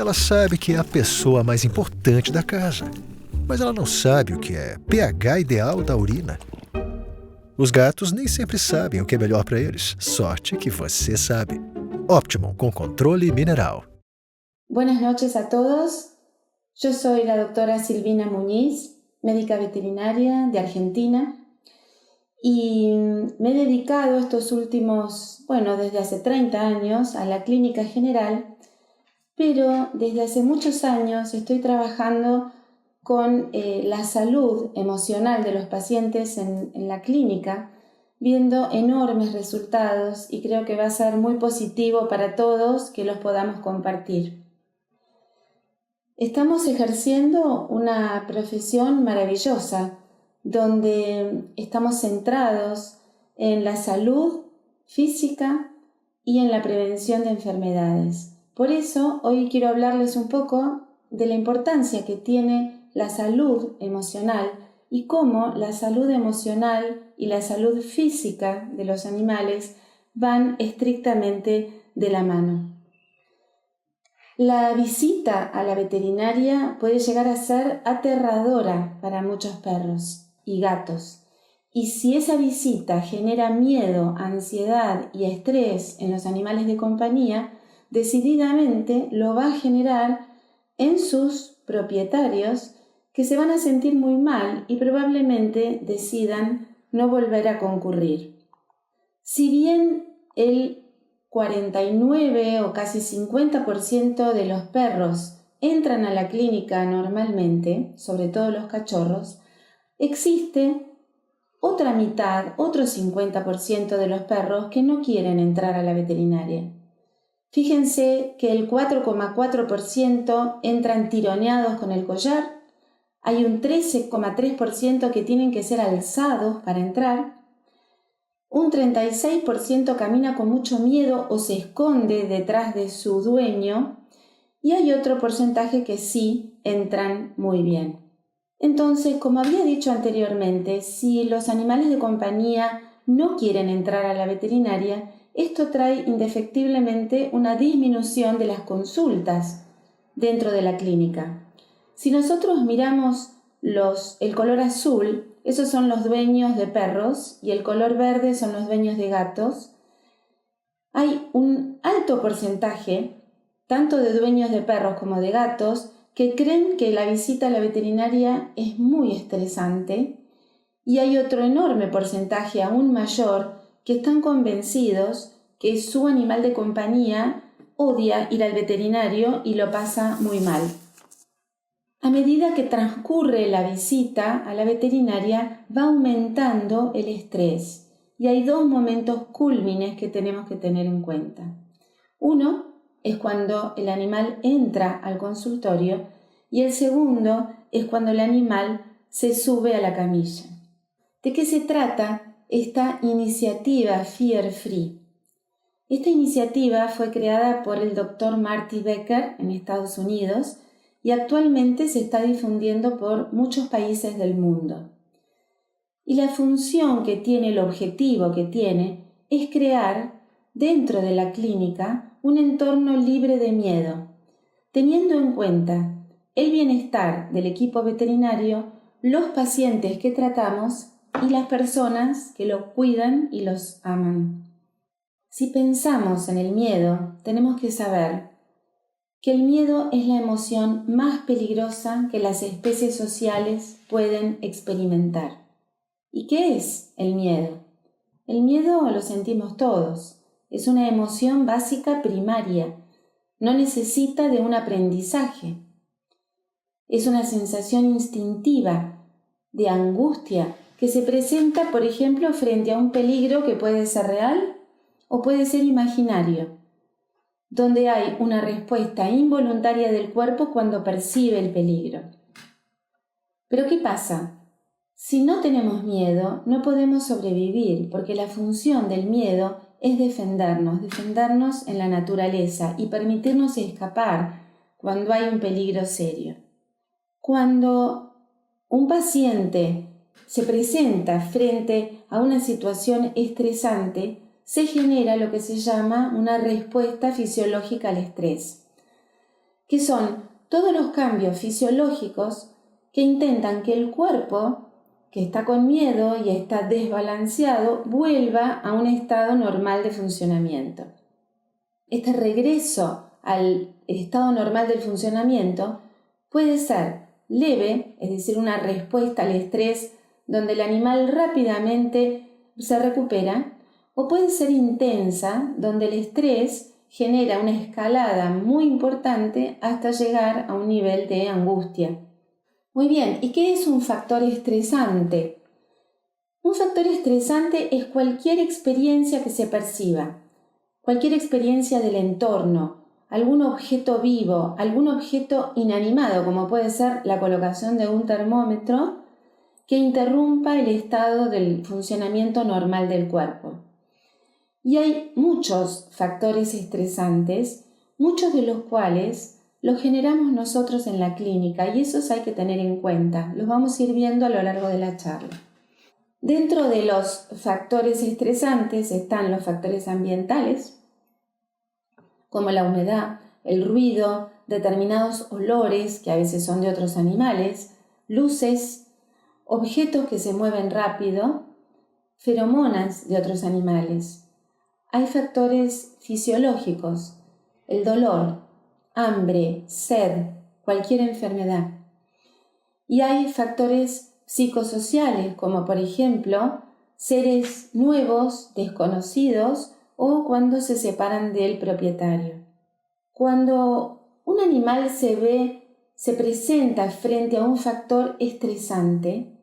Ela sabe que é a pessoa mais importante da casa, mas ela não sabe o que é pH ideal da urina. Os gatos nem sempre sabem o que é melhor para eles. Sorte que você sabe. Optimum com controle mineral. Buenas noches a todos. Yo soy la doctora Silvina Muñiz, médica veterinaria de Argentina, y me he dedicado estos últimos, desde hace 30 años a la clínica general, pero desde hace muchos años estoy trabajando con la salud emocional de los pacientes en la clínica, viendo enormes resultados, y creo que va a ser muy positivo para todos que los podamos compartir. Estamos ejerciendo una profesión maravillosa, donde estamos centrados en la salud física y en la prevención de enfermedades. Por eso hoy quiero hablarles un poco de la importancia que tiene la salud emocional y cómo la salud emocional y la salud física de los animales van estrictamente de la mano. La visita a la veterinaria puede llegar a ser aterradora para muchos perros y gatos. Y si esa visita genera miedo, ansiedad y estrés en los animales de compañía, decididamente lo va a generar en sus propietarios, que se van a sentir muy mal y probablemente decidan no volver a concurrir. Si bien el 49 o casi 50% de los perros entran a la clínica normalmente, sobre todo los cachorros, existe otra mitad, otro 50% de los perros que no quieren entrar a la veterinaria. Fíjense que el 4,4% entran tironeados con el collar, hay un 13,3% que tienen que ser alzados para entrar, un 36% camina con mucho miedo o se esconde detrás de su dueño, y hay otro porcentaje que sí entran muy bien. Entonces, como había dicho anteriormente, si los animales de compañía no quieren entrar a la veterinaria, esto trae indefectiblemente una disminución de las consultas dentro de la clínica. Si nosotros miramos el color azul, esos son los dueños de perros, y el color verde son los dueños de gatos. Hay un alto porcentaje, tanto de dueños de perros como de gatos, que creen que la visita a la veterinaria es muy estresante, y hay otro enorme porcentaje aún mayor que están convencidos que su animal de compañía odia ir al veterinario y lo pasa muy mal. A medida que transcurre la visita a la veterinaria, va aumentando el estrés, y hay dos momentos cúlmines que tenemos que tener en cuenta. Uno es cuando el animal entra al consultorio, y el segundo es cuando el animal se sube a la camilla. ¿De qué se trata esta iniciativa Fear Free? Esta iniciativa fue creada por el Dr. Marty Becker en Estados Unidos y actualmente se está difundiendo por muchos países del mundo. Y la función que tiene, el objetivo que tiene, es crear dentro de la clínica un entorno libre de miedo, teniendo en cuenta el bienestar del equipo veterinario, los pacientes que tratamos y las personas que lo cuidan y los aman. Si pensamos en el miedo, tenemos que saber que el miedo es la emoción más peligrosa que las especies sociales pueden experimentar. ¿Y qué es el miedo? El miedo lo sentimos todos. Es una emoción básica primaria. No necesita de un aprendizaje. Es una sensación instintiva de angustia que se presenta, por ejemplo, frente a un peligro que puede ser real o puede ser imaginario, donde hay una respuesta involuntaria del cuerpo cuando percibe el peligro. Pero ¿qué pasa? Si no tenemos miedo, no podemos sobrevivir, porque la función del miedo es defendernos en la naturaleza y permitirnos escapar cuando hay un peligro serio. Cuando un paciente se presenta frente a una situación estresante, se genera lo que se llama una respuesta fisiológica al estrés, que son todos los cambios fisiológicos que intentan que el cuerpo, que está con miedo y está desbalanceado, vuelva a un estado normal de funcionamiento. Este regreso al estado normal del funcionamiento puede ser leve, es decir, una respuesta al estrés donde el animal rápidamente se recupera, o puede ser intensa, donde el estrés genera una escalada muy importante hasta llegar a un nivel de angustia. Muy bien, ¿y qué es un factor estresante? Un factor estresante es cualquier experiencia que se perciba, cualquier experiencia del entorno, algún objeto vivo, algún objeto inanimado, como puede ser la colocación de un termómetro, que interrumpa el estado del funcionamiento normal del cuerpo. Y hay muchos factores estresantes, muchos de los cuales los generamos nosotros en la clínica, y esos hay que tener en cuenta. Los vamos a ir viendo a lo largo de la charla. Dentro de los factores estresantes están los factores ambientales, como la humedad, el ruido, determinados olores que a veces son de otros animales, luces, objetos que se mueven rápido, feromonas de otros animales. Hay factores fisiológicos, el dolor, hambre, sed, cualquier enfermedad. Y hay factores psicosociales, como por ejemplo, seres nuevos, desconocidos, o cuando se separan del propietario. Cuando un animal se presenta frente a un factor estresante,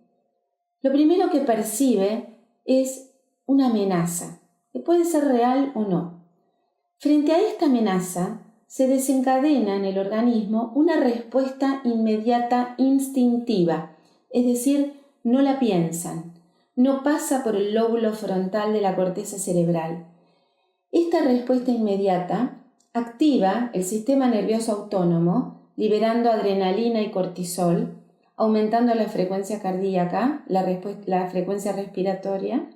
lo primero que percibe es una amenaza, que puede ser real o no. Frente a esta amenaza, se desencadena en el organismo una respuesta inmediata instintiva, es decir, no la piensan, no pasa por el lóbulo frontal de la corteza cerebral. Esta respuesta inmediata activa el sistema nervioso autónomo, liberando adrenalina y cortisol, aumentando la frecuencia cardíaca, la frecuencia respiratoria.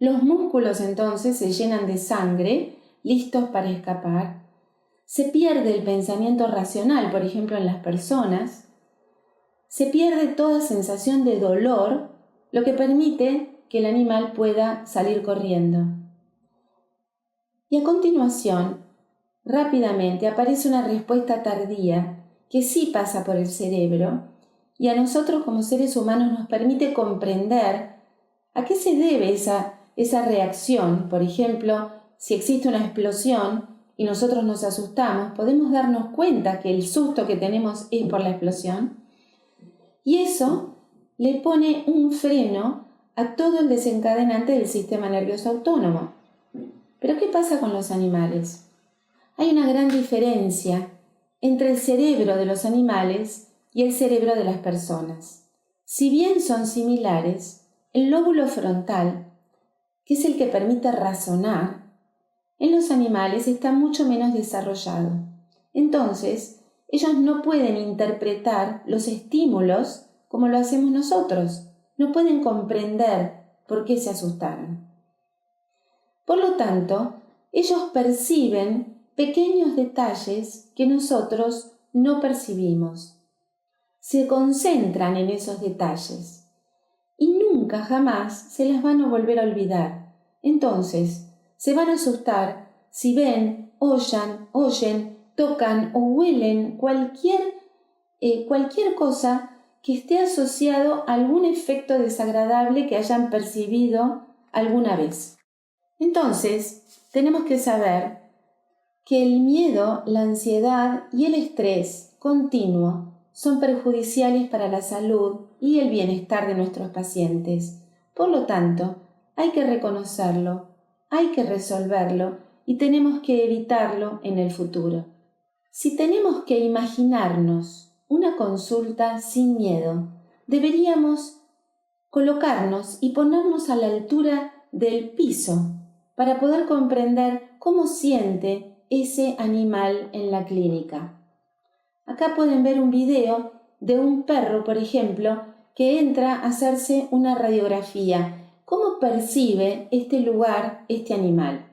Los músculos entonces se llenan de sangre, listos para escapar. Se pierde el pensamiento racional, por ejemplo, en las personas. Se pierde toda sensación de dolor, lo que permite que el animal pueda salir corriendo. Y a continuación, rápidamente aparece una respuesta tardía que sí pasa por el cerebro y a nosotros como seres humanos nos permite comprender a qué se debe esa reacción. Por ejemplo, si existe una explosión y nosotros nos asustamos, podemos darnos cuenta que el susto que tenemos es por la explosión, y eso le pone un freno a todo el desencadenante del sistema nervioso autónomo. ¿Pero qué pasa con los animales? Hay una gran diferencia entre el cerebro de los animales y el cerebro de las personas. Si bien son similares, el lóbulo frontal, que es el que permite razonar, en los animales está mucho menos desarrollado. Entonces, ellos no pueden interpretar los estímulos como lo hacemos nosotros. No pueden comprender por qué se asustaron. Por lo tanto, ellos perciben pequeños detalles que nosotros no percibimos. Se concentran en esos detalles y nunca jamás se las van a volver a olvidar. Entonces, se van a asustar si ven, oyen, tocan o huelen cualquier cosa que esté asociado a algún efecto desagradable que hayan percibido alguna vez. Entonces, tenemos que saber que el miedo, la ansiedad y el estrés continuo son perjudiciales para la salud y el bienestar de nuestros pacientes. Por lo tanto, hay que reconocerlo, hay que resolverlo y tenemos que evitarlo en el futuro. Si tenemos que imaginarnos una consulta sin miedo, deberíamos colocarnos y ponernos a la altura del piso para poder comprender cómo siente ese animal en la clínica. Acá pueden ver un video de un perro, por ejemplo, que entra a hacerse una radiografía. ¿Cómo percibe este lugar, este animal?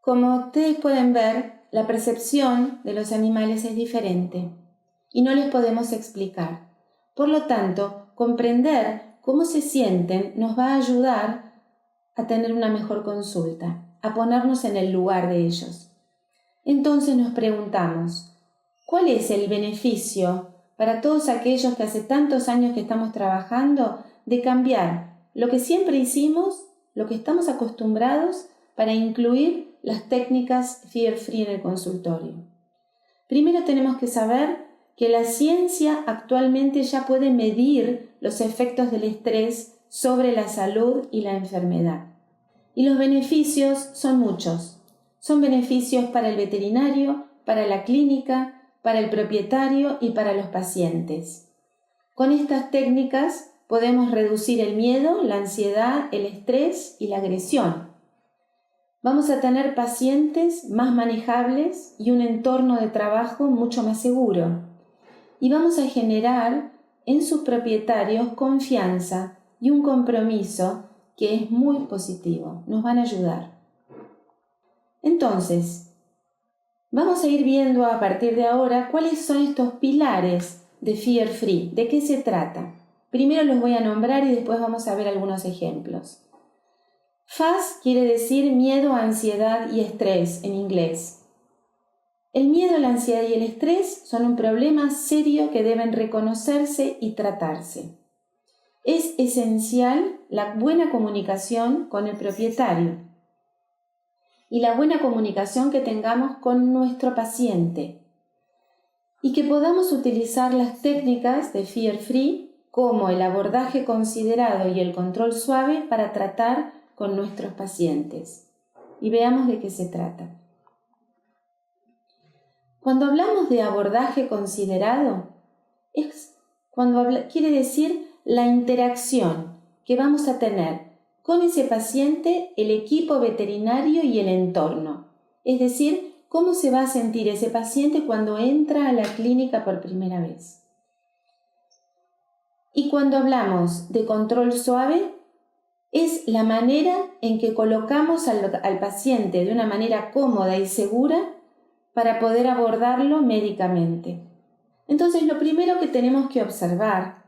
Como ustedes pueden ver, la percepción de los animales es diferente y no les podemos explicar. Por lo tanto, comprender cómo se sienten nos va a ayudar a tener una mejor consulta, a ponernos en el lugar de ellos. Entonces nos preguntamos, ¿cuál es el beneficio para todos aquellos que hace tantos años que estamos trabajando de cambiar lo que siempre hicimos, lo que estamos acostumbrados, para incluir las técnicas Fear Free en el consultorio? Primero tenemos que saber que la ciencia actualmente ya puede medir los efectos del estrés sobre la salud y la enfermedad. Y los beneficios son muchos. Son beneficios para el veterinario, para la clínica, para el propietario y para los pacientes. Con estas técnicas podemos reducir el miedo, la ansiedad, el estrés y la agresión. Vamos a tener pacientes más manejables y un entorno de trabajo mucho más seguro. Y vamos a generar en sus propietarios confianza y un compromiso que es muy positivo. Nos van a ayudar. Entonces, vamos a ir viendo a partir de ahora cuáles son estos pilares de Fear Free, de qué se trata. Primero los voy a nombrar y después vamos a ver algunos ejemplos. FAS quiere decir miedo, ansiedad y estrés en inglés. El miedo, la ansiedad y el estrés son un problema serio que deben reconocerse y tratarse. Es esencial la buena comunicación con el propietario y la buena comunicación que tengamos con nuestro paciente y que podamos utilizar las técnicas de Fear Free como el abordaje considerado y el control suave para tratar con nuestros pacientes. Y veamos de qué se trata. Cuando hablamos de abordaje considerado, quiere decir la interacción que vamos a tener con ese paciente, el equipo veterinario y el entorno. Es decir, cómo se va a sentir ese paciente cuando entra a la clínica por primera vez. Y cuando hablamos de control suave, es la manera en que colocamos al paciente de una manera cómoda y segura para poder abordarlo médicamente. Entonces, lo primero que tenemos que observar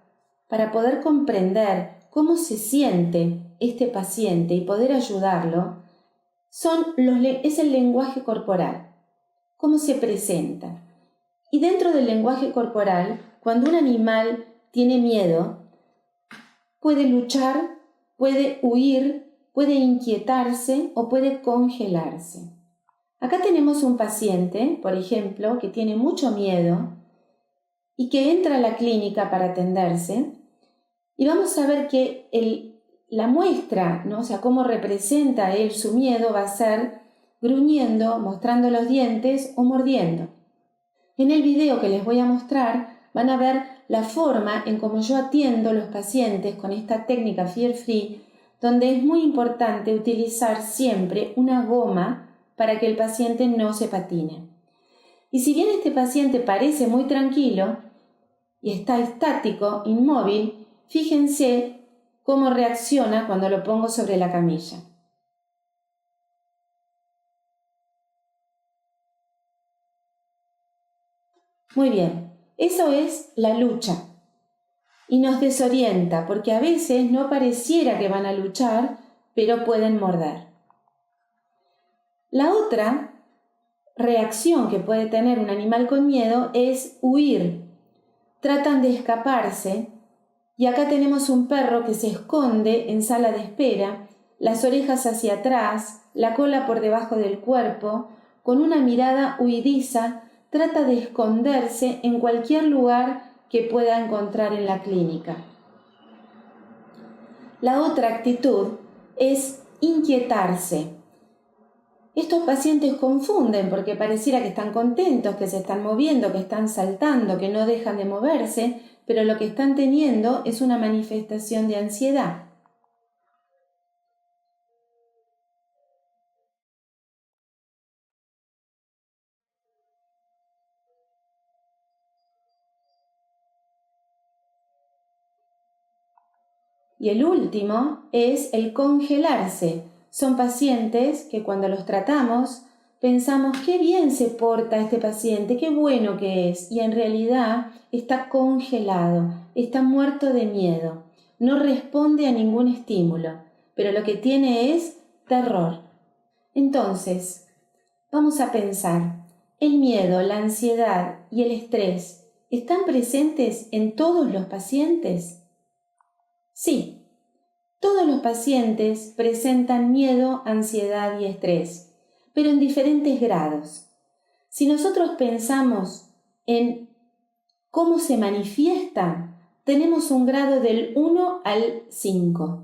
para poder comprender cómo se siente este paciente y poder ayudarlo es el lenguaje corporal, cómo se presenta. Y dentro del lenguaje corporal, cuando un animal tiene miedo, puede luchar, puede huir, puede inquietarse o puede congelarse. Acá tenemos un paciente, por ejemplo, que tiene mucho miedo y que entra a la clínica para atenderse, y vamos a ver que la muestra, ¿no? O sea, cómo representa él su miedo va a ser gruñendo, mostrando los dientes o mordiendo. En el video que les voy a mostrar van a ver la forma en cómo yo atiendo a los pacientes con esta técnica Fear Free, donde es muy importante utilizar siempre una goma para que el paciente no se patine. Y si bien este paciente parece muy tranquilo y está estático, inmóvil, fíjense cómo reacciona cuando lo pongo sobre la camilla. Muy bien, eso es la lucha. Y nos desorienta porque a veces no pareciera que van a luchar, pero pueden morder. La otra reacción que puede tener un animal con miedo es huir. Tratan de escaparse y acá tenemos un perro que se esconde en sala de espera, las orejas hacia atrás, la cola por debajo del cuerpo, con una mirada huidiza, trata de esconderse en cualquier lugar que pueda encontrar en la clínica. La otra actitud es inquietarse. Estos pacientes confunden porque pareciera que están contentos, que se están moviendo, que están saltando, que no dejan de moverse, pero lo que están teniendo es una manifestación de ansiedad. Y el último es el congelarse. Son pacientes que cuando los tratamos pensamos qué bien se porta este paciente, qué bueno que es, y en realidad está congelado, está muerto de miedo, no responde a ningún estímulo, pero lo que tiene es terror. Entonces, vamos a pensar, ¿el miedo, la ansiedad y el estrés están presentes en todos los pacientes? Sí. Todos los pacientes presentan miedo, ansiedad y estrés, pero en diferentes grados. Si nosotros pensamos en cómo se manifiestan, tenemos un grado del 1 al 5,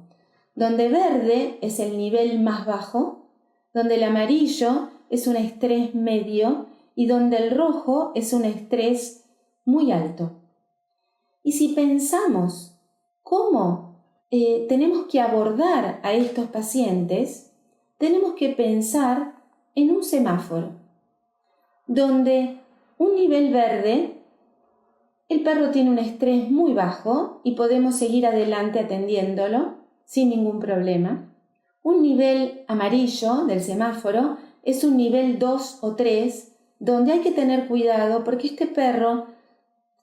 donde verde es el nivel más bajo, donde el amarillo es un estrés medio y donde el rojo es un estrés muy alto. Y si pensamos cómo tenemos que abordar a estos pacientes, tenemos que pensar en un semáforo, donde un nivel verde, el perro tiene un estrés muy bajo y podemos seguir adelante atendiéndolo sin ningún problema. Un nivel amarillo del semáforo es un nivel 2 o 3, donde hay que tener cuidado porque este perro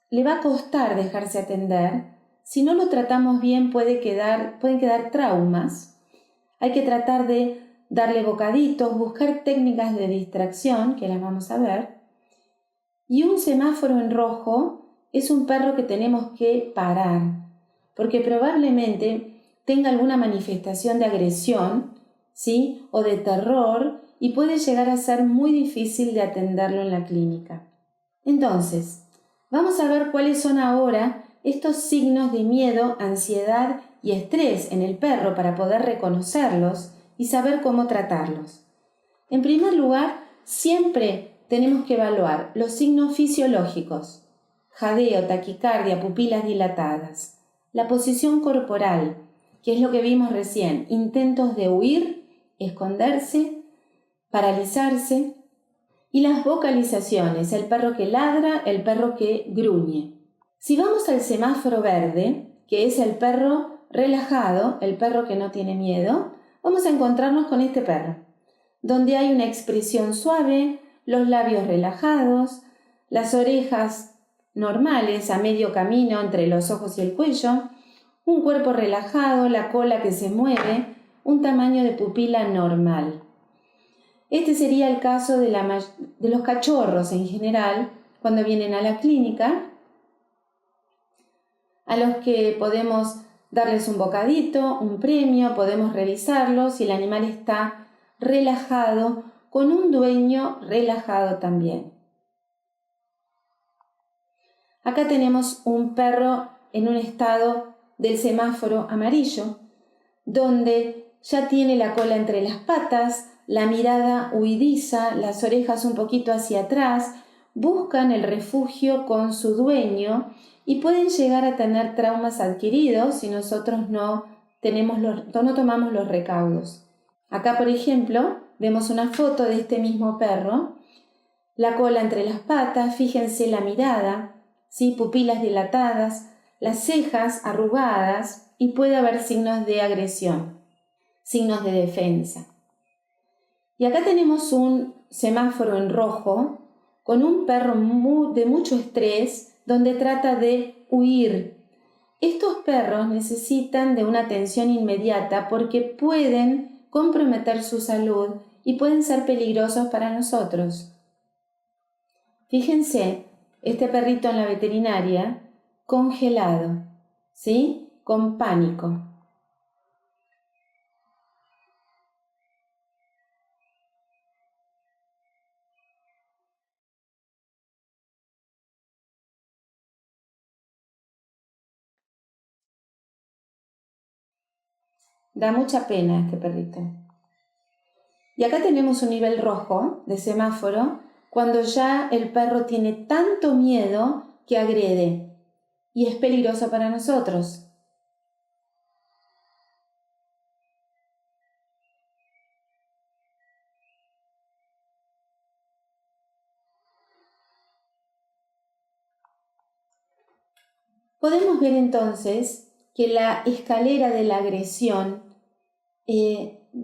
le va a costar dejarse atender. Si no lo tratamos bien pueden quedar traumas. Hay que tratar de darle bocaditos, buscar técnicas de distracción, que las vamos a ver. Y un semáforo en rojo es un perro que tenemos que parar, porque probablemente tenga alguna manifestación de agresión, ¿sí? O de terror, y puede llegar a ser muy difícil de atenderlo en la clínica. Entonces, vamos a ver cuáles son ahora estos signos de miedo, ansiedad y estrés en el perro para poder reconocerlos y saber cómo tratarlos. En primer lugar, siempre tenemos que evaluar los signos fisiológicos: jadeo, taquicardia, pupilas dilatadas, la posición corporal, que es lo que vimos recién, intentos de huir, esconderse, paralizarse, y las vocalizaciones, el perro que ladra, el perro que gruñe. Si vamos al semáforo verde, que es el perro relajado, el perro que no tiene miedo, vamos a encontrarnos con este perro, donde hay una expresión suave, los labios relajados, las orejas normales a medio camino entre los ojos y el cuello, un cuerpo relajado, la cola que se mueve, un tamaño de pupila normal. Este sería el caso de los cachorros en general, cuando vienen a la clínica, a los que podemos darles un bocadito, un premio, podemos revisarlos si el animal está relajado, con un dueño relajado también. Acá tenemos un perro en un estado del semáforo amarillo, donde ya tiene la cola entre las patas, la mirada huidiza, las orejas un poquito hacia atrás, buscan el refugio con su dueño y pueden llegar a tener traumas adquiridos si nosotros no tomamos los recaudos. Acá, por ejemplo, vemos una foto de este mismo perro, la cola entre las patas, fíjense la mirada, ¿sí? Pupilas dilatadas, las cejas arrugadas y puede haber signos de agresión, signos de defensa. Y acá tenemos un semáforo en rojo con un perro de mucho estrés donde trata de huir. Estos perros necesitan de una atención inmediata porque pueden comprometer su salud y pueden ser peligrosos para nosotros. Fíjense, este perrito en la veterinaria congelado, ¿sí? Con pánico. Da mucha pena este perrito. Y acá tenemos un nivel rojo de semáforo cuando ya el perro tiene tanto miedo que agrede y es peligroso para nosotros. Podemos ver entonces que la escalera de la agresión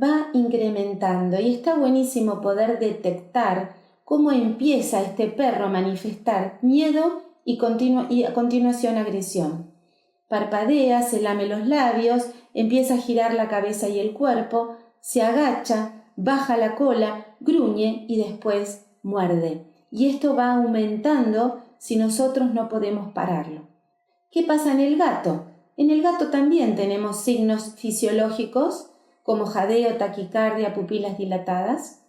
va incrementando y está buenísimo poder detectar cómo empieza este perro a manifestar miedo y a continuación agresión. Parpadea, se lame los labios, empieza a girar la cabeza y el cuerpo, se agacha, baja la cola, gruñe y después muerde. Y esto va aumentando si nosotros no podemos pararlo. ¿Qué pasa en el gato? En el gato también tenemos signos fisiológicos como jadeo, taquicardia, pupilas dilatadas.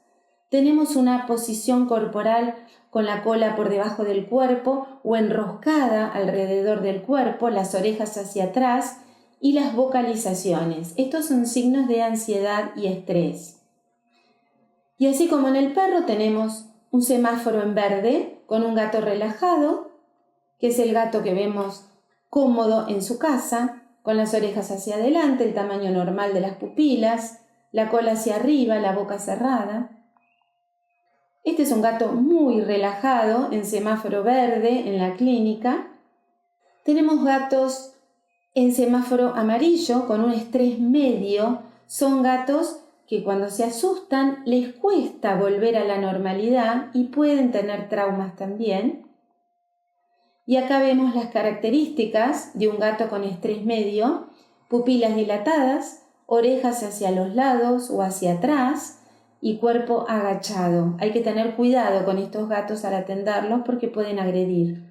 Tenemos una posición corporal con la cola por debajo del cuerpo o enroscada alrededor del cuerpo, las orejas hacia atrás y las vocalizaciones. Estos son signos de ansiedad y estrés. Y así como en el perro tenemos un semáforo en verde con un gato relajado, que es el gato que vemos cómodo en su casa, con las orejas hacia adelante, el tamaño normal de las pupilas, la cola hacia arriba, la boca cerrada. Este es un gato muy relajado en semáforo verde en la clínica. Tenemos gatos en semáforo amarillo con un estrés medio. Son gatos que cuando se asustan les cuesta volver a la normalidad y pueden tener traumas también. Y acá vemos las características de un gato con estrés medio: pupilas dilatadas, orejas hacia los lados o hacia atrás y cuerpo agachado. Hay que tener cuidado con estos gatos al atenderlos porque pueden agredir.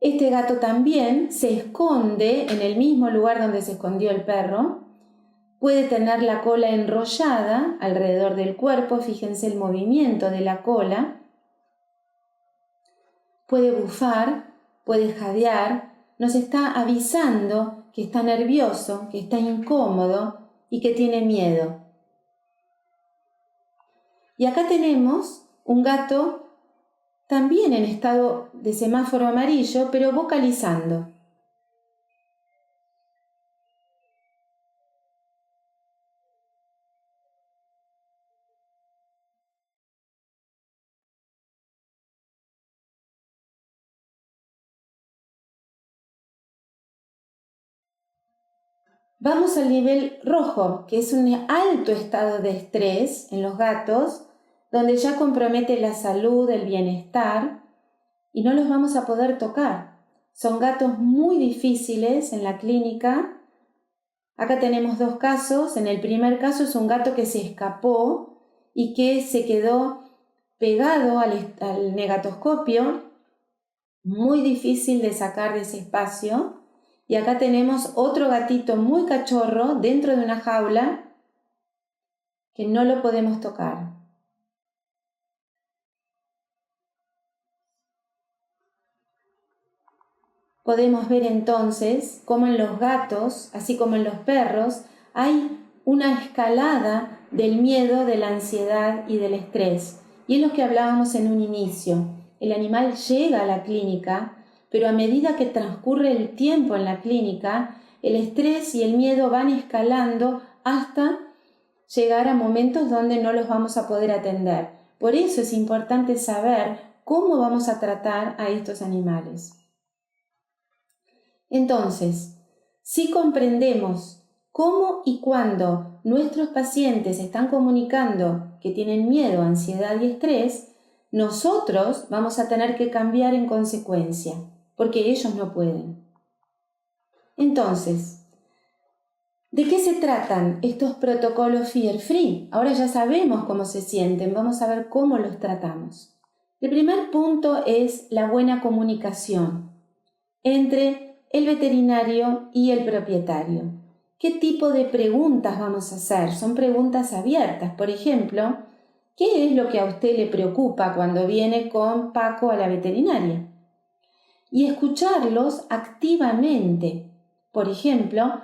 Este gato también se esconde en el mismo lugar donde se escondió el perro. Puede tener la cola enrollada alrededor del cuerpo, fíjense el movimiento de la cola. Puede bufar, puede jadear, nos está avisando que está nervioso, que está incómodo y que tiene miedo. Y acá tenemos un gato también en estado de semáforo amarillo, pero vocalizando. Vamos al nivel rojo, que es un alto estado de estrés en los gatos, donde ya compromete la salud, el bienestar, y no los vamos a poder tocar. Son gatos muy difíciles en la clínica. Acá tenemos dos casos. En el primer caso es un gato que se escapó y que se quedó pegado al negatoscopio, muy difícil de sacar de ese espacio. Y acá tenemos otro gatito muy cachorro dentro de una jaula que no lo podemos tocar. Podemos ver entonces cómo en los gatos, así como en los perros, hay una escalada del miedo, de la ansiedad y del estrés. Y es lo que hablábamos en un inicio. El animal llega a la clínica, pero a medida que transcurre el tiempo en la clínica, el estrés y el miedo van escalando hasta llegar a momentos donde no los vamos a poder atender. Por eso es importante saber cómo vamos a tratar a estos animales. Entonces, si comprendemos cómo y cuándo nuestros pacientes están comunicando que tienen miedo, ansiedad y estrés, nosotros vamos a tener que cambiar en consecuencia, porque ellos no pueden. Entonces, ¿de qué se tratan estos protocolos Fear Free? Ahora ya sabemos cómo se sienten, vamos a ver cómo los tratamos. El primer punto es la buena comunicación entre el veterinario y el propietario. ¿Qué tipo de preguntas vamos a hacer? Son preguntas abiertas. Por ejemplo, ¿qué es lo que a usted le preocupa cuando viene con Paco a la veterinaria? Y escucharlos activamente. Por ejemplo,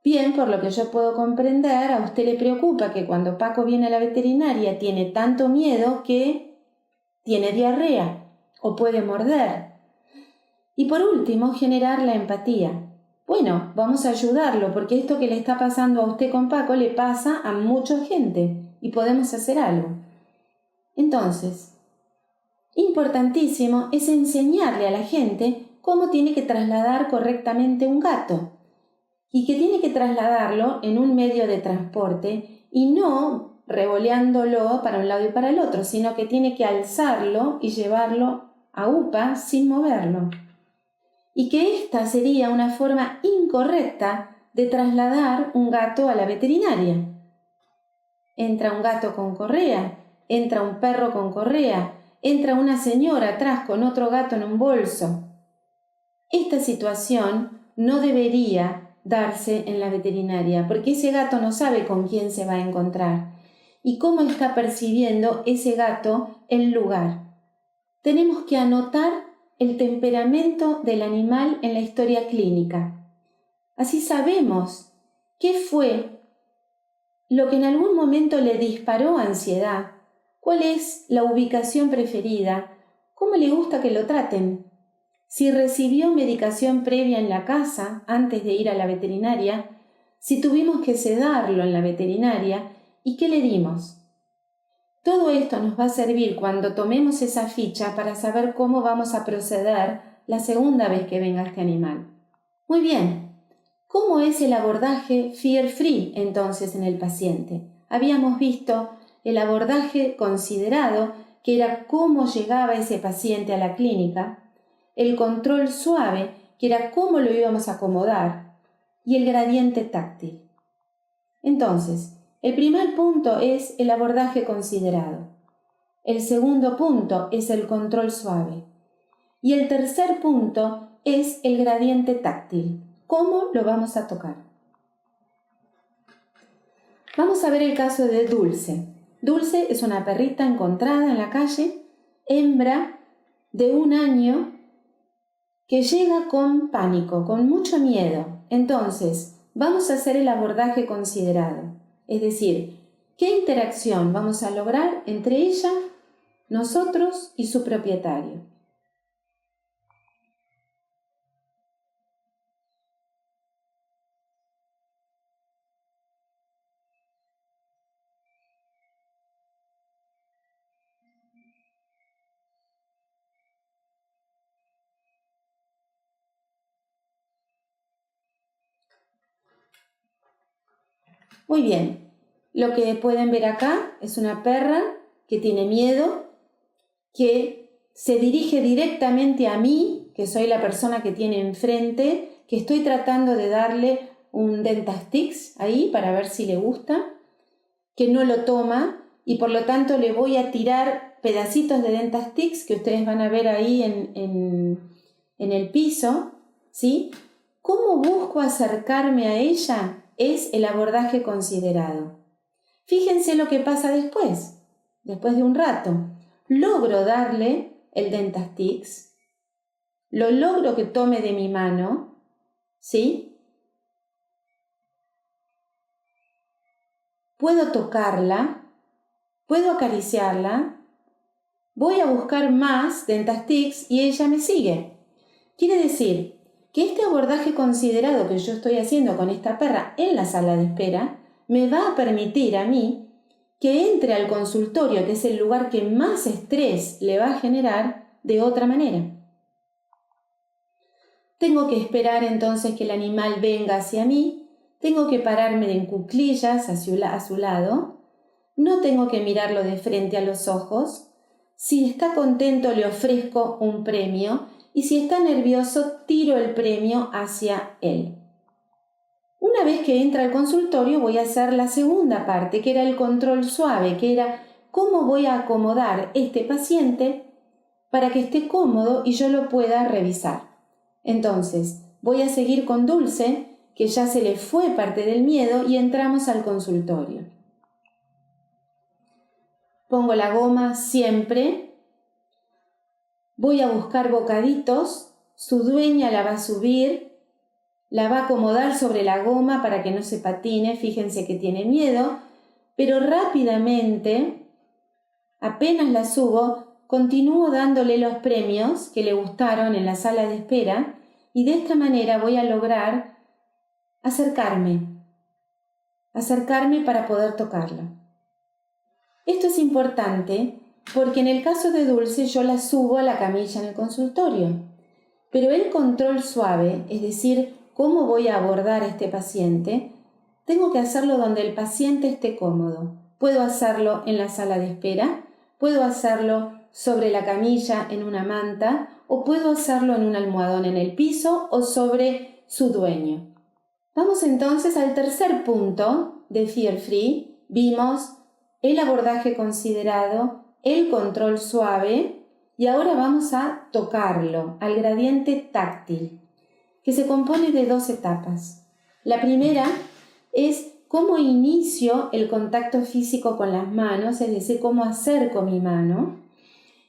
bien, por lo que yo puedo comprender, a usted le preocupa que cuando Paco viene a la veterinaria tiene tanto miedo que tiene diarrea o puede morder. Y por último, generar la empatía. Bueno, vamos a ayudarlo porque esto que le está pasando a usted con Paco le pasa a mucha gente y podemos hacer algo. Entonces, importantísimo es enseñarle a la gente cómo tiene que trasladar correctamente un gato. y que tiene que trasladarlo en un medio de transporte y no revoleándolo para un lado y para el otro, sino que tiene que alzarlo y llevarlo a UPA sin moverlo. Y que esta sería una forma incorrecta de trasladar un gato a la veterinaria. Entra un gato con correa, entra un perro con correa, entra una señora atrás con otro gato en un bolso. Esta situación no debería darse en la veterinaria, porque ese gato no sabe con quién se va a encontrar y cómo está percibiendo ese gato el lugar. Tenemos que anotar el temperamento del animal en la historia clínica. Así sabemos qué fue lo que en algún momento le disparó ansiedad, cuál es la ubicación preferida, cómo le gusta que lo traten, si recibió medicación previa en la casa antes de ir a la veterinaria, si tuvimos que sedarlo en la veterinaria y qué le dimos. Todo esto nos va a servir cuando tomemos esa ficha para saber cómo vamos a proceder la segunda vez que venga este animal. Muy bien, ¿cómo es el abordaje fear-free entonces en el paciente? Habíamos visto el abordaje considerado, que era cómo llegaba ese paciente a la clínica, el control suave, que era cómo lo íbamos a acomodar, y el gradiente táctil. Entonces, el primer punto es el abordaje considerado. El segundo punto es el control suave. Y el tercer punto es el gradiente táctil. ¿Cómo lo vamos a tocar? Vamos a ver el caso de Dulce. Dulce es una perrita encontrada en la calle, hembra de 1 año, que llega con pánico, con mucho miedo. Entonces, vamos a hacer el abordaje considerado. Es decir, ¿qué interacción vamos a lograr entre ella, nosotros y su propietario? Muy bien, lo que pueden ver acá es una perra que tiene miedo, que se dirige directamente a mí, que soy la persona que tiene enfrente, que estoy tratando de darle un Dentastix ahí para ver si le gusta, que no lo toma y por lo tanto le voy a tirar pedacitos de Dentastix que ustedes van a ver ahí en el piso, ¿sí? ¿Cómo busco acercarme a ella? Es el abordaje considerado. Fíjense lo que pasa después de un rato. Logro darle el Dentastix, lo logro que tome de mi mano, ¿sí? Puedo tocarla, puedo acariciarla, voy a buscar más Dentastix y ella me sigue. Quiere decir que este abordaje considerado que yo estoy haciendo con esta perra en la sala de espera me va a permitir a mí que entre al consultorio, que es el lugar que más estrés le va a generar, de otra manera. Tengo que esperar entonces que el animal venga hacia mí, tengo que pararme en cuclillas a su lado, no tengo que mirarlo de frente a los ojos. Si está contento le ofrezco un premio y si está nervioso tiro el premio hacia él. Una vez que entra al consultorio voy a hacer la segunda parte, que era el control suave, que era cómo voy a acomodar este paciente para que esté cómodo y yo lo pueda revisar. Entonces, voy a seguir con Dulce, que ya se le fue parte del miedo, y entramos al consultorio. Pongo la goma siempre. Voy a buscar bocaditos, su dueña la va a subir, la va a acomodar sobre la goma para que no se patine, fíjense que tiene miedo, pero rápidamente, apenas la subo, continúo dándole los premios que le gustaron en la sala de espera y de esta manera voy a lograr acercarme para poder tocarla. Esto es importante porque en el caso de Dulce yo la subo a la camilla en el consultorio, pero el control suave, es decir, cómo voy a abordar a este paciente, tengo que hacerlo donde el paciente esté cómodo. Puedo hacerlo en la sala de espera, puedo hacerlo sobre la camilla en una manta o puedo hacerlo en un almohadón en el piso o sobre su dueño. Vamos entonces al tercer punto de Fear Free. Vimos el abordaje considerado, el control suave y ahora vamos a tocarlo, al gradiente táctil, que se compone de 2 etapas. La primera es cómo inicio el contacto físico con las manos, es decir, cómo acerco mi mano.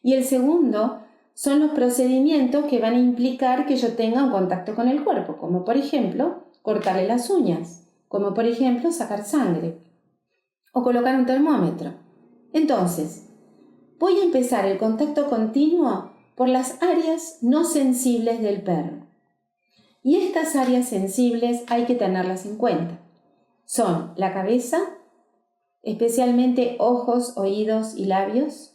Y el segundo son los procedimientos que van a implicar que yo tenga un contacto con el cuerpo, como por ejemplo, cortarle las uñas, como por ejemplo, sacar sangre o colocar un termómetro. Entonces, voy a empezar el contacto continuo por las áreas no sensibles del perro. Y estas áreas sensibles hay que tenerlas en cuenta. Son la cabeza, especialmente ojos, oídos y labios,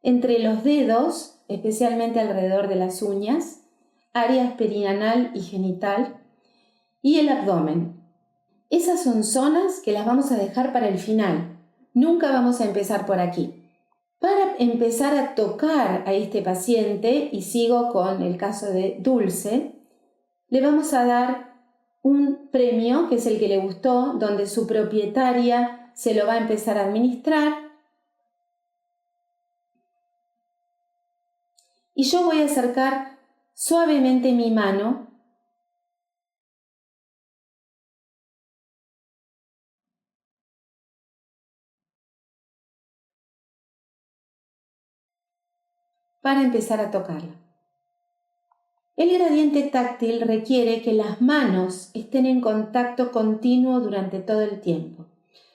entre los dedos, especialmente alrededor de las uñas, áreas perianal y genital, y el abdomen. Esas son zonas que las vamos a dejar para el final. Nunca vamos a empezar por aquí. Para empezar a tocar a este paciente, y sigo con el caso de Dulce, le vamos a dar un premio, que es el que le gustó, donde su propietaria se lo va a empezar a administrar. Y yo voy a acercar suavemente mi mano para empezar a tocarla. El gradiente táctil requiere que las manos estén en contacto continuo durante todo el tiempo.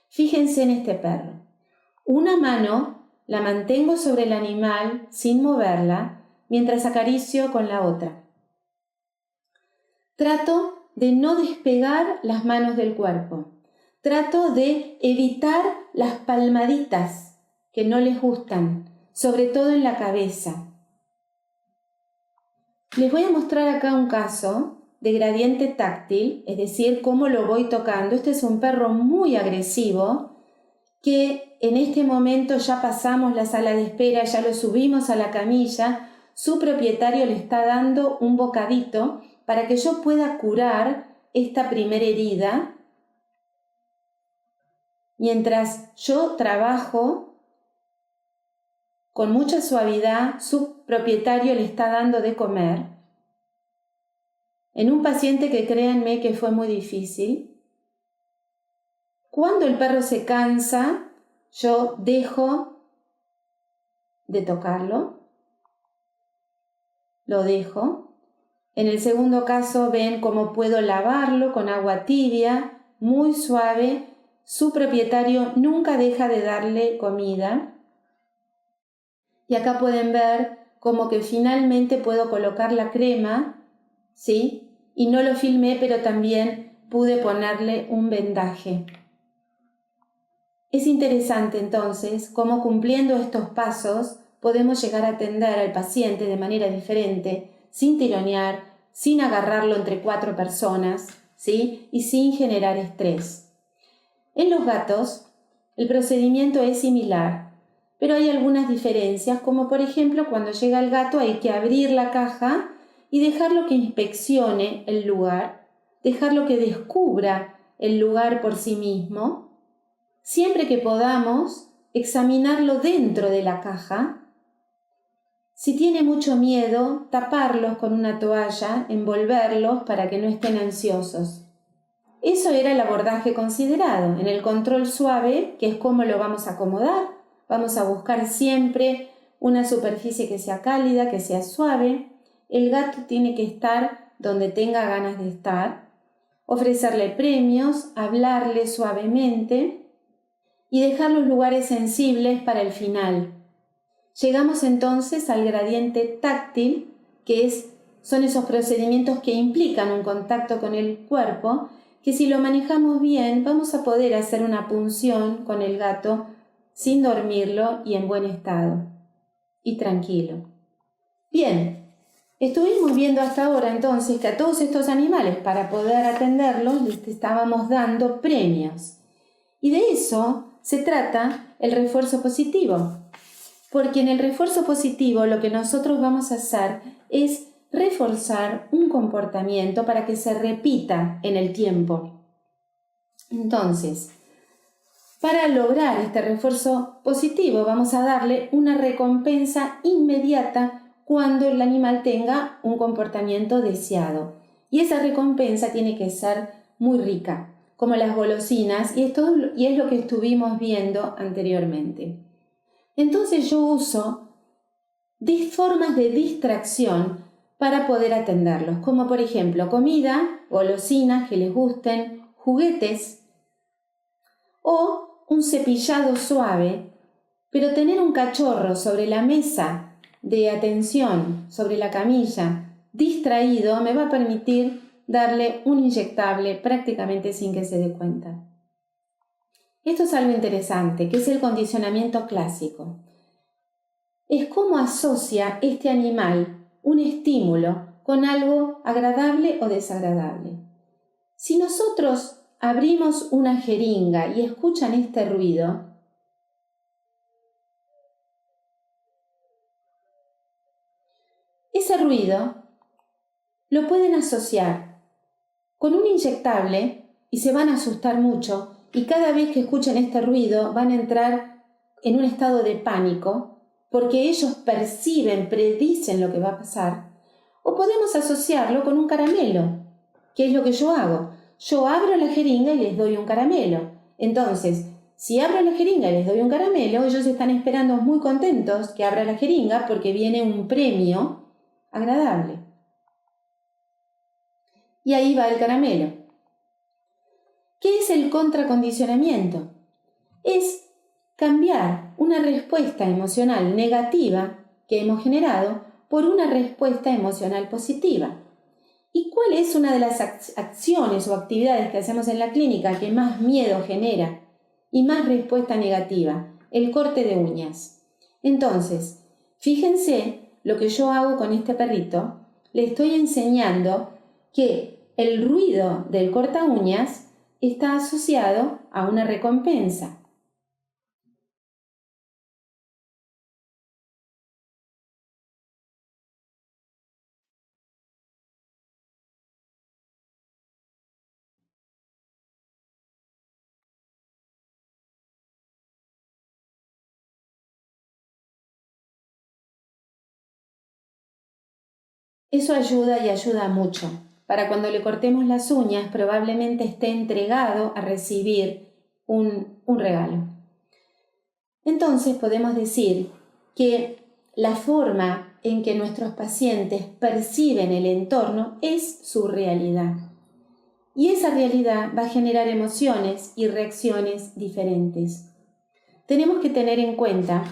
Fíjense en este perro. Una mano la mantengo sobre el animal sin moverla mientras acaricio con la otra. Trato de no despegar las manos del cuerpo. Trato de evitar las palmaditas que no les gustan, sobre todo en la cabeza. Les voy a mostrar acá un caso de gradiente táctil, es decir, cómo lo voy tocando. Este es un perro muy agresivo que en este momento ya pasamos la sala de espera, ya lo subimos a la camilla. Su propietario le está dando un bocadito para que yo pueda curar esta primera herida. Mientras yo trabajo con mucha suavidad, su propietario le está dando de comer. En un paciente que créanme que fue muy difícil. Cuando el perro se cansa, yo dejo de tocarlo. Lo dejo. En el segundo caso ven cómo puedo lavarlo con agua tibia, muy suave. Su propietario nunca deja de darle comida. Y acá pueden ver como que finalmente puedo colocar la crema, ¿sí? Y no lo filmé, pero también pude ponerle un vendaje. Es interesante entonces cómo cumpliendo estos pasos podemos llegar a atender al paciente de manera diferente, sin tironear, sin agarrarlo entre 4 personas, ¿sí? Y sin generar estrés. En los gatos, el procedimiento es similar, pero hay algunas diferencias, como por ejemplo cuando llega el gato hay que abrir la caja y dejarlo que inspeccione el lugar, dejarlo que descubra el lugar por sí mismo. Siempre que podamos, examinarlo dentro de la caja. Si tiene mucho miedo, taparlos con una toalla, envolverlos para que no estén ansiosos. Eso era el abordaje considerado. En el control suave, que es cómo lo vamos a acomodar, vamos a buscar siempre una superficie que sea cálida, que sea suave. El gato tiene que estar donde tenga ganas de estar. Ofrecerle premios, hablarle suavemente y dejar los lugares sensibles para el final. Llegamos entonces al gradiente táctil, que son esos procedimientos que implican un contacto con el cuerpo, que si lo manejamos bien vamos a poder hacer una punción con el gato sin dormirlo y en buen estado y tranquilo. Bien, Estuvimos viendo hasta ahora entonces que a todos estos animales, para poder atenderlos, les estábamos dando premios. Y de eso se trata el refuerzo positivo. Porque en el refuerzo positivo lo que nosotros vamos a hacer es reforzar un comportamiento para que se repita en el tiempo. Entonces, para lograr este refuerzo positivo vamos a darle una recompensa inmediata cuando el animal tenga un comportamiento deseado. Y esa recompensa tiene que ser muy rica, como las golosinas, y es lo que estuvimos viendo anteriormente. Entonces yo uso formas de distracción para poder atenderlos, como por ejemplo comida, golosinas que les gusten, juguetes o un cepillado suave, pero tener un cachorro sobre la mesa de atención, sobre la camilla, distraído, me va a permitir darle un inyectable prácticamente sin que se dé cuenta. Esto es algo interesante, que es el condicionamiento clásico. Es cómo asocia este animal un estímulo con algo agradable o desagradable. Si nosotros abrimos una jeringa y escuchan este ruido, ese ruido lo pueden asociar con un inyectable y se van a asustar mucho, y cada vez que escuchen este ruido van a entrar en un estado de pánico porque ellos perciben, predicen lo que va a pasar. O podemos asociarlo con un caramelo, que es lo que yo hago. Yo abro la jeringa y les doy un caramelo. Entonces, si abro la jeringa y les doy un caramelo, ellos están esperando muy contentos que abra la jeringa porque viene un premio agradable. Y ahí va el caramelo. ¿Qué es el contracondicionamiento? Es cambiar una respuesta emocional negativa que hemos generado por una respuesta emocional positiva. ¿Y cuál es una de las acciones o actividades que hacemos en la clínica que más miedo genera y más respuesta negativa? El corte de uñas. Entonces, fíjense lo que yo hago con este perrito. Le estoy enseñando que el ruido del corta uñas está asociado a una recompensa. Eso ayuda y ayuda mucho. Para cuando le cortemos las uñas, probablemente esté entregado a recibir un regalo. Entonces podemos decir que la forma en que nuestros pacientes perciben el entorno es su realidad. Y esa realidad va a generar emociones y reacciones diferentes. Tenemos que tener en cuenta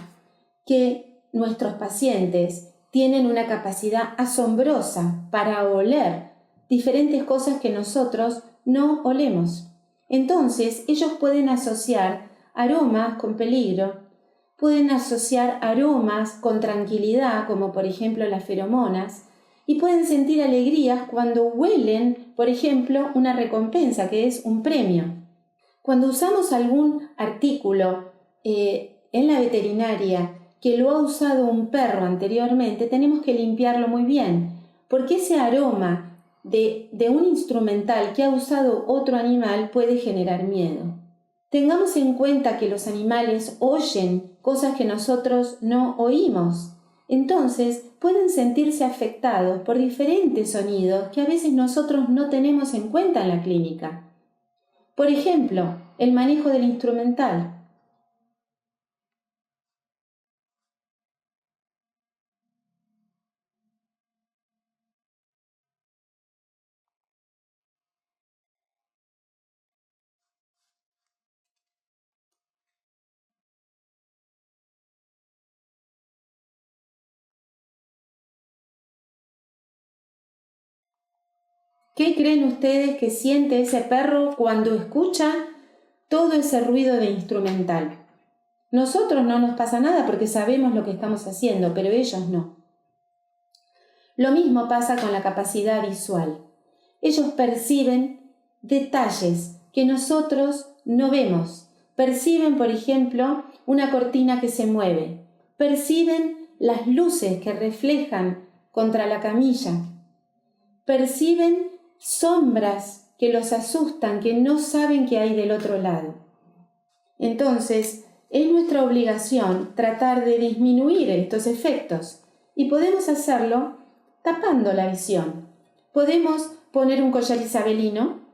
que nuestros pacientes tienen una capacidad asombrosa para oler diferentes cosas que nosotros no olemos. Entonces, ellos pueden asociar aromas con peligro, pueden asociar aromas con tranquilidad, como por ejemplo las feromonas, y pueden sentir alegrías cuando huelen, por ejemplo, una recompensa, que es un premio. Cuando usamos algún artículo en la veterinaria que lo ha usado un perro anteriormente, tenemos que limpiarlo muy bien, porque ese aroma de un instrumental que ha usado otro animal puede generar miedo. Tengamos en cuenta que los animales oyen cosas que nosotros no oímos. Entonces pueden sentirse afectados por diferentes sonidos que a veces nosotros no tenemos en cuenta en la clínica. Por ejemplo, el manejo del instrumental. ¿Qué creen ustedes que siente ese perro cuando escucha todo ese ruido de instrumental? Nosotros no nos pasa nada porque sabemos lo que estamos haciendo, pero ellos no. Lo mismo pasa con la capacidad visual. Ellos perciben detalles que nosotros no vemos. Perciben, por ejemplo, una cortina que se mueve. Perciben las luces que reflejan contra la camilla. Perciben sombras que los asustan, que no saben qué hay del otro lado. Entonces, es nuestra obligación tratar de disminuir estos efectos y podemos hacerlo tapando la visión. Podemos poner un collar isabelino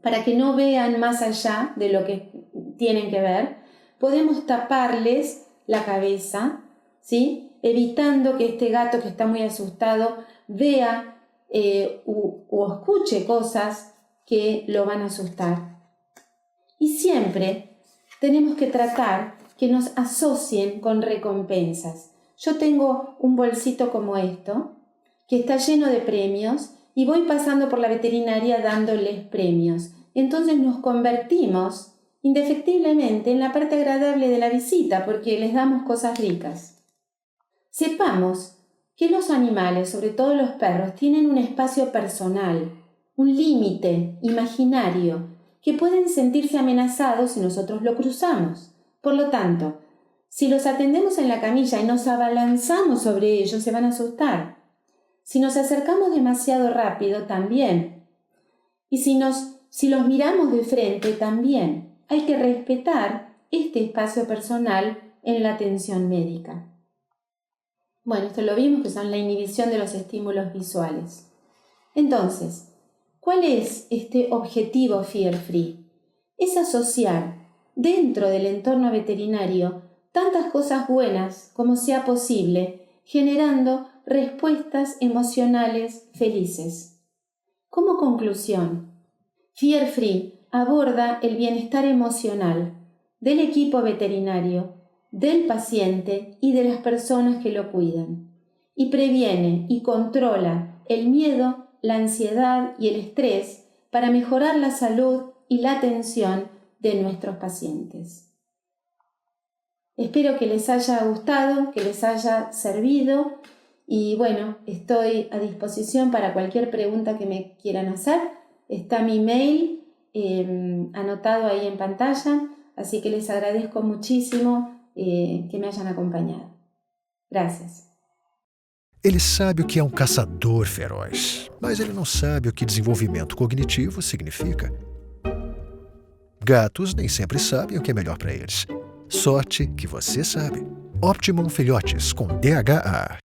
para que no vean más allá de lo que tienen que ver. Podemos taparles la cabeza, ¿sí? Evitando que este gato que está muy asustado vea o escuche cosas que lo van a asustar. Y siempre tenemos que tratar que nos asocien con recompensas. Yo tengo un bolsito como esto, que está lleno de premios, y voy pasando por la veterinaria dándoles premios. Entonces nos convertimos indefectiblemente en la parte agradable de la visita, porque les damos cosas ricas. Sepamos que los animales, sobre todo los perros, tienen un espacio personal, un límite imaginario, que pueden sentirse amenazados si nosotros lo cruzamos. Por lo tanto, si los atendemos en la camilla y nos abalanzamos sobre ellos, se van a asustar. Si nos acercamos demasiado rápido, también. Y si los miramos de frente, también. Hay que respetar este espacio personal en la atención médica. Bueno, esto lo vimos, que son la inhibición de los estímulos visuales. Entonces, ¿cuál es este objetivo Fear Free? Es asociar dentro del entorno veterinario tantas cosas buenas como sea posible, generando respuestas emocionales felices. Como conclusión, Fear Free aborda el bienestar emocional del equipo veterinario, del paciente y de las personas que lo cuidan, y previene y controla el miedo, la ansiedad y el estrés para mejorar la salud y la atención de nuestros pacientes. Espero que les haya gustado, que les haya servido y bueno, estoy a disposición para cualquier pregunta que me quieran hacer. Está mi mail anotado ahí en pantalla, así que les agradezco muchísimo que me hayan acompañado. Gracias. Ele sabe o que é um caçador feroz, mas ele não sabe o que desenvolvimento cognitivo significa. Gatos nem sempre sabem o que é melhor para eles. Sorte que você sabe. Optimum Filhotes com DHA.